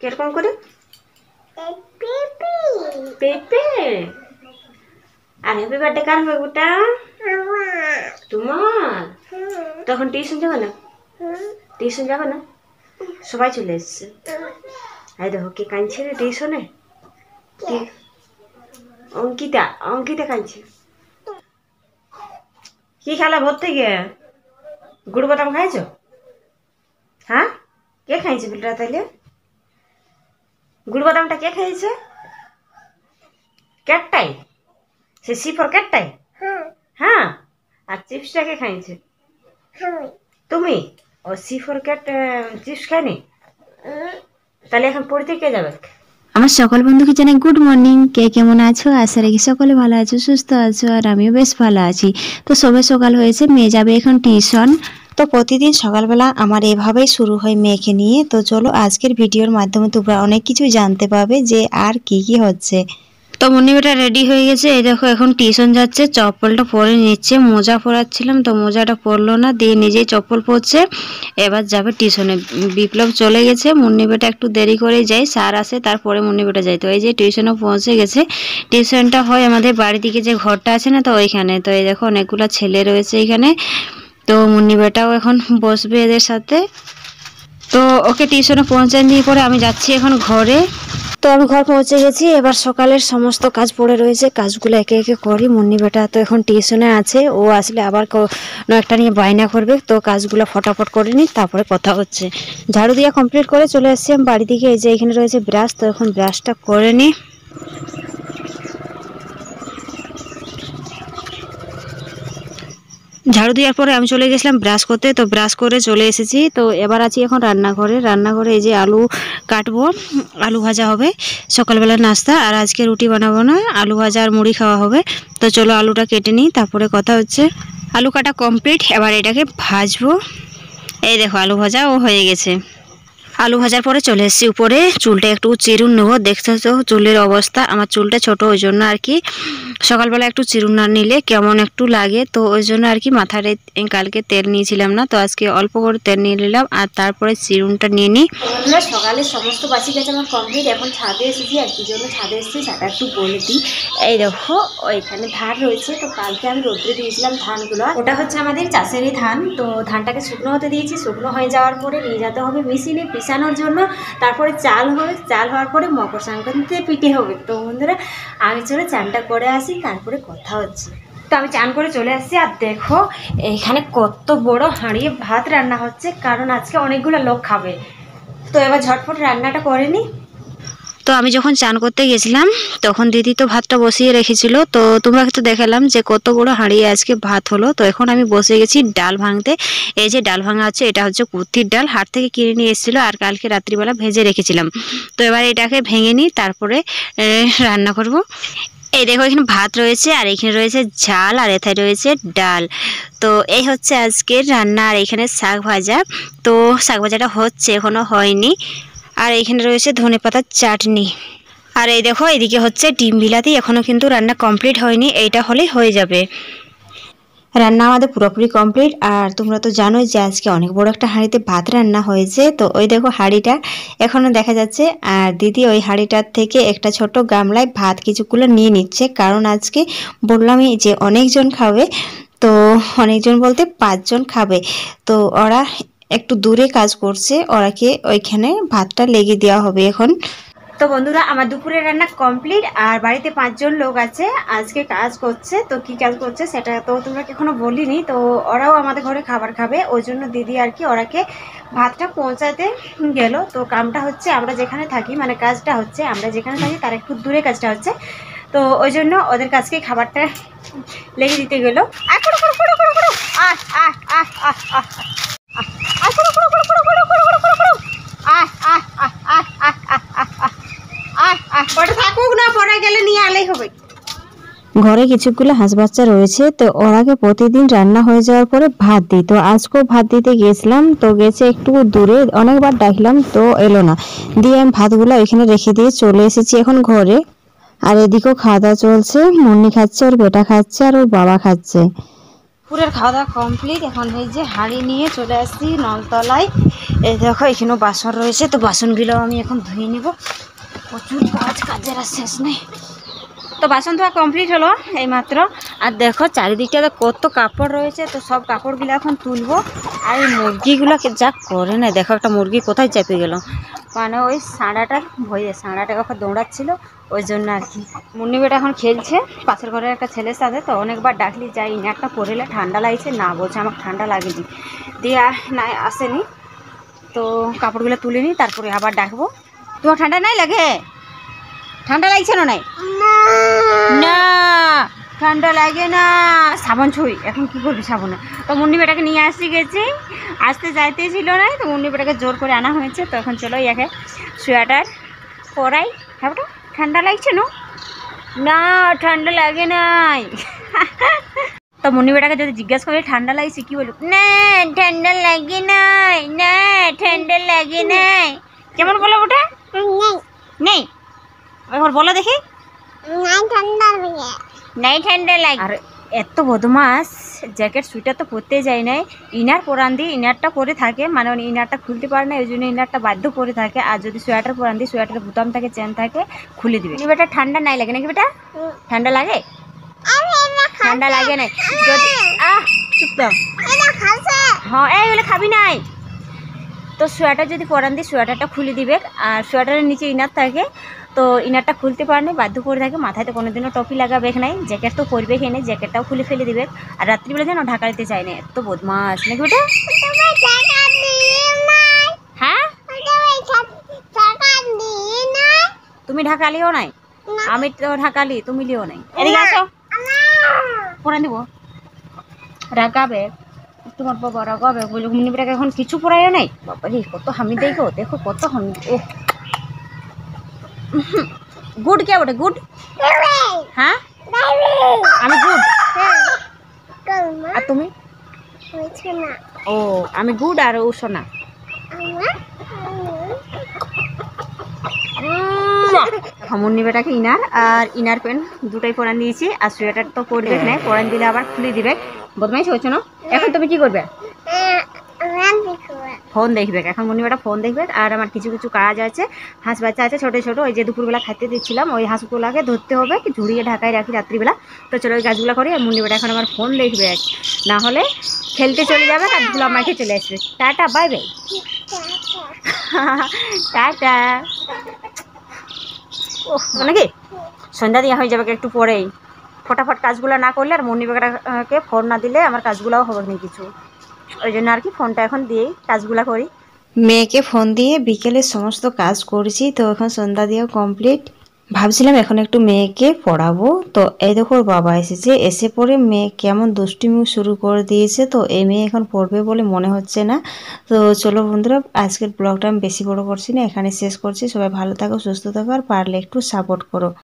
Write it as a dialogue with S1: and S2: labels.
S1: কিরকম করে? পেঁপে। আর হ্যাপি বার্থডে কার হবে ওটা? তোমার। তখন টিউশন যাবে না? টিউশন যাবে না? সবাই চলে এসছে। এই দেখো কে কাঁদছে রে টিউশনে। অঙ্কিতা। অঙ্কিতা কাঁদছে। কি খেলা ভোর থেকে? গুড় বাদাম খাইছো? হ্যাঁ, কে খাইছে বিলটা তাইলে? গুড় বাদামটা কে খাইছে? ক্যাটটাই? সে সিফর ক্যাটটাই? হ্যাঁ। আর চিপসটা কে খাইছে? তুমি। ও সিফর ক্যাট চিপস খায়নি? তাহলে এখন পড়তে কে যাবে?
S2: আমার সকল বন্ধুকে জানাই গুড মর্নিং। কে কেমন আছো? আশা রাখি সকলে ভালো আছো, সুস্থ আছো, আর আমিও বেশ ভালো আছি। তো সবে সকাল হয়েছে, মেয়ে যাবে এখন টিউশন। তো প্রতিদিন সকালবেলা আমার এভাবেই শুরু হয় মেয়েকে নিয়ে। তো চলো আজকের ভিডিওর মাধ্যমে তোমরা অনেক কিছু জানতে পারবে যে আর কি কি হচ্ছে। তো মুন্নিটা রেডি হয়ে গেছে, এই দেখো এখন টিউশন যাচ্ছে। চপ্পলটা পরে নিচ্ছে, মোজা পরাচ্ছিলাম তো মোজাটা পরলো না, দিয়ে নিজেই চপ্পল পরছে। এবার যাবে টিউশনে। বিপ্লব চলে গেছে, মুন্নিবেটা একটু দেরি করে যায়, স্যার আসে তারপরে মুন্নিবেটা যায়। তো এই যে টিউশনে পৌঁছে গেছে। টিউশনটা হয় আমাদের বাড়ি দিকে যে ঘরটা আছে না, তো ওইখানে। তো এই দেখো অনেকগুলো ছেলে রয়েছে এখানে। তো মুন্নিবেটাও এখন বসবে এদের সাথে। তো ওকে টিউশনে পৌঁছায় দিয়ে পরে আমি যাচ্ছি এখন ঘরে। তো আমি ঘর পৌঁছে গেছি। এবার সকালের সমস্ত কাজ পড়ে রয়েছে, কাজগুলো একে একে করি। মুন্নি বেটা তো এখন টিউশনে আছে, ও আসলে আবার কোনো একটা নিয়ে বায়না করবে। তো কাজগুলো ফটাফট করে নিই, তারপরে কথা হচ্ছে। ঝাড়ু দিয়া কমপ্লিট করে চলে এসেছি আমি বাড়ি দিকে। এই যে এখানে রয়েছে ব্রাশ, তো এখন ব্রাশটা করে নিই। ঝাড়ু দেওয়ার পরে আমি চলে গেছিলাম ব্রাশ করতে। তো ব্রাশ করে চলে এসেছি। তো এবার আছি এখন রান্নাঘরে। রান্নাঘরে এই যে আলু কাটবো, আলু ভাজা হবে সকালবেলা নাস্তা। আর আজকে রুটি বানাবো না, আলু ভাজা আর মুড়ি খাওয়া হবে। তো চলো আলুটা কেটে নিই, তারপরে কথা হচ্ছে। আলু কাটা কমপ্লিট, এবার এটাকে ভাজবো। এই দেখো আলু ভাজাও হয়ে গেছে। আলু ভাজার পরে চলে এসেছি উপরে, চুলটা একটু চিরুন নেবো। দেখছো তো চুলের অবস্থা, আমার চুলটা ছোট, ওই জন্য আর কি সকালবেলা একটু চিরুন না নিলে কেমন একটু লাগে। তো ওই জন্য আর কি মাথায় কালকে তেল নিয়েছিলাম না, তো আজকে অল্প করে তেল নিয়ে নিলাম আর তারপরে চিরুনটা নিয়ে নিই।
S1: সকালে সমস্ত বাসি কাজ আমার কমপ্লিট। এখন ছাদে এসেছি। আর কি জন্য ছাদে এসেছি সেটা একটু বলে দিই। এই দেখো ওইখানে ধান রয়েছে, তো কালকে আমি রোদ্রে দিয়েছিলাম ধানগুলো। ওটা হচ্ছে আমাদের চাষেরই ধান। তো ধানটাকে শুকনো হতে দিয়েছি, শুকনো হয়ে যাওয়ার পরে নিয়ে যেতে হবে মেশিনে পিষানোর জন্য। তারপরে চাল হবে, চাল হওয়ার পরে মকর সংক্রান্তিতে পিঠে হবে। তো বন্ধুরা আমি চলে চানটা করে আসি, তারপরে কথা হচ্ছে। তো আমি চান করে চলে আসছি। আর দেখো এখানে কত বড় হাঁড়িয়ে ভাত রান্না হচ্ছে, কারণ আজকে অনেকগুলো লোক খাবে। তো এবার ঝটফট রান্নাটা করে নি।
S2: তো আমি যখন চান করতে গেছিলাম তখন দিদি তো ভাতটা বসিয়ে রেখেছিল। তো তোমরা তো দেখালাম যে কত বড় হাঁড়িয়ে আজকে ভাত হলো। তো এখন আমি বসে গেছি ডাল ভাঙতে। এই যে ডাল ভাঙা হচ্ছে, এটা হচ্ছে কুর্তির ডাল, হাট থেকে কিনে নিয়ে এসেছিলো আর কালকে রাত্রিবেলা ভেজে রেখেছিলাম। তো এবার এটাকে ভেঙে নিই, তারপরে রান্না করব। এই দেখো এখানে ভাত রয়েছে, আর এখানে রয়েছে ঝাল, আর এথায় রয়েছে ডাল। তো এই হচ্ছে আজকের রান্না। আর এখানে শাক ভাজা। তো শাক ভাজাটা হচ্ছে, এখনো হয়নি। আর এখানে রয়েছে ধনেপাতার চাটনি। আর এই দেখো এদিকে হচ্ছে ডিম বিলাতি, এখনো কিন্তু রান্না কমপ্লিট হয়নি, এইটা হলেই হয়ে যাবে। রান্না আমাদের পুরোপুরি কমপ্লিট। আর তোমরা তো জানোই যে আজকে অনেক বড় একটা হাঁড়িতে ভাত রান্না হয়েছে। তো ওই দেখো হাঁড়িটা এখনো দেখা যাচ্ছে। আর দিদি ওই হাঁড়িটার থেকে একটা ছোট গামলায় ভাত কিছুগুলো নিয়ে নিচ্ছে, কারণ আজকে বললামই যে অনেকজন খাবে। তো অনেকজন বলতে 5 জন খাবে। তো ওরা একটু দূরে কাজ করছে, ওরাকে ওইখানে ভাতটা লেগে দেওয়া হবে এখন।
S1: তো বন্ধুরা আমার দুপুরের রান্না কমপ্লিট। আর বাড়িতে 5 জন লোক আছে আজকে কাজ করছে। তো কি কাজ করছে সেটা তো তোমরা এখনো বলিনি। তো ওরাও আমাদের ঘরে খাবার খাবে, ওই জন্য দিদি আর কি ওরাকে ভাতটা পৌঁছাতে গেল। তো কামটা হচ্ছে আমরা যেখানে থাকি, মানে কাজটা হচ্ছে আমরা যেখানে থাকি তার একটু দূরে কাজটা হচ্ছে। তো ওই জন্য ওদের কাছকে খাবারটা লেগে দিতে গেলো।
S2: ঘরে কিছুগুলো হাঁস বাচ্চা রয়েছে, তো ওরাকে প্রতিদিন রান্না হয়ে যাওয়ার পরে ভাত দিই। তো আজকেও ভাত দিতে গেছিলাম, তো গেছে একটু দূরে, অনেকবার ডাকলাম তো এলো না। দিয়ে আমি ভাতগুলো এখানে রেখে দিয়ে চলে এসেছি এখন ঘরে। আর এদিকেও খাওয়া দাওয়া চলছে, মুন্নি খাচ্ছে, ওর বেটা খাচ্ছে, আর ওর বাবা খাচ্ছে।
S1: পুরের খাওয়া দাওয়া কমপ্লিট। এখন এই যে হাঁড়ি নিয়ে চলে আসছি নলতলায়। এই দেখো এখানেও বাসন রয়েছে, তো বাসনগুলো আমি এখন ধুয়ে নিব। প্রচুর কাজের আর শেষ নেই। তো বাসন ধোয়া কমপ্লিট হলো এইমাত্র। আর দেখো চারিদিকটাতে কত কাপড় রয়েছে, তো সব কাপড়গুলো এখন তুলবো। আর এই মুরগিগুলোকে যা করে না, দেখো একটা মুরগি কোথায় চেপে গেল, মানে ওই সাঁড়াটার ভয়ে, সাঁড়াটা কখন দৌড়াচ্ছিল ওই জন্য আর কি। মুন্নি বেটা এখন খেলছে পাশের ঘরের একটা ছেলের সাথে। তো অনেকবার ডাকলি যাই একটা পরেলে ঠান্ডা লাগছে, না বলছে আমার ঠান্ডা লাগেনি, দিয়ে না আসেনি। তো কাপড়গুলো তুলে নিই, তারপরে আবার ডাকবো। তোমার ঠান্ডা নাই লাগে? ঠান্ডা লাগছে না? নাই না ঠান্ডা লাগে না। সাবান ছুঁই, এখন কি করবি সাবানে? তো মুন্নি বেটাকে নিয়ে গেছি, আসতে যাইতেই ছিল না, তো মুন্নি বেটাকে জোর করে আনা হয়েছে। তো এখন চলো ইয়াকে সোয়েটার পরাই। হ্যাঁ বেটা ঠান্ডা লাগছে না? ঠান্ডা লাগে নাই। তো মুন্নি বেটাকে যদি জিজ্ঞাসা করে ঠান্ডা লাগছে কি বলবো? না ঠান্ডা লাগে নাই, না ঠান্ডা লাগে নাই। কেমন বলো ওটা? নেই। একবার বলো দেখি। নাই ঠান্ডা লাগে। আর এত বদমাস, জ্যাকেট সুইটার তো পরতে যায় নাই, ইনার পরান দিই, ইনারটা পরে থাকে, মানে ইনারটা খুলতে পারে না, ওই জন্য ইনারটা বাধ্য পরে থাকে। আর যদি সোয়েটার পরান দিই, সোয়েটারের বুতাম থাকে, চেন থাকে, খুলে দিবে। বেটা ঠান্ডা নাই লাগে নাকি বেটা? ঠান্ডা লাগে? ঠান্ডা লাগে নাই যদি চুপ দাও। হ্যাঁ এইগুলো খাবি নাই। তো সোয়েটার যদি পরান দিই, সোয়েটারটা খুলে দিবে। আর সোয়েটারের নিচে ইনার থাকে, তো ইনারটা খুলতে পারে না, বাধ্য করে থাকে। মাথায় তো কোনোদিনও টপি লাগাবে নাই, জ্যাকেট তো পরবে এখানে, জ্যাকেটটাও খুলে ফেলে দিবে। আর রাত্রিবেলা যেন ঢাকা দিতে চায় না, এত বদমাস নাকি ওটা? হ্যাঁ তুমি ঢাকা লিও নাই, আমি তো ঢাকালি, তুমি লিও নাই। এদিকে আসো, পরান দিব। রাগাবে তোমার বাবা, রাগাবে বলে মুন্নি বেটাকে এখন কিছু পড়াইও নাই। বাবা রে কত হামি দেই গো, দেখো কত হামি। ও গুড কে ওটা? গুড? হ্যাঁ আমি গুড, আর তুমি? ও আমি গুড আর ও সোনা। মুন্নি বেটাকে ইনার আর ইনার প্যান্ট দুটাই পরান দিয়েছি। আর সোয়েটার তো পরবে না, পরান দিলে আবার খুলে দিবে। বদমাইশ হয়েছে না? এখন তুমি কি করবে? ফোন দেখবে। এখন মুন্নি বেটা ফোন দেখবে। আর আমার কিছু কিছু কাজ আছে, হাঁস বাচ্চা আছে ছোটো ছোটো, ওই যে দুপুরবেলা খাইতে দিচ্ছিলাম, ওই হাঁসগুলাকে ধরতে হবে, ঝুড়িয়ে ঢাকায় রাখি রাত্রিবেলা। তো চলো ওই কাজগুলো করি। আর মুন্নি বেটা এখন আমার ফোন দেখবে, না হলে খেলতে চলে যাবে, কাজগুলো আমাকে চলে আসবে। Tata bye bye. টাটা। ও নাকি সন্ধ্যা দিয়া হয়ে যাবে একটু পরেই। ফটাফট কাজগুলো না করলে আর মুন্নি বেটাকে ফোন না দিলে আমার কাজগুলোও হবে না কিছু, ওই জন্য আর কি ফোনটা এখন দিয়েই কাজগুলো করি।
S2: মেয়েকে ফোন দিয়ে বিকেলের সমস্ত কাজ করেছি। তো এখন সন্ধ্যা দিয়েও কমপ্লিট। ভাবছিলাম এখন একটু মেয়েকে পড়াবো। তো এই দেখো ওর বাবা এসেছে, এসে পড়ে মেয়ে কেমন দুষ্টিমি শুরু করে দিয়েছে। তো এই মেয়ে এখন পড়বে বলে মনে হচ্ছে না। তো চলো বন্ধুরা, আজকের ব্লগটা আমি বেশি বড় করছি না, এখানে শেষ করছি। সবাই ভালো থাকো, সুস্থ থাকো, আর পারলে একটু সাপোর্ট করো।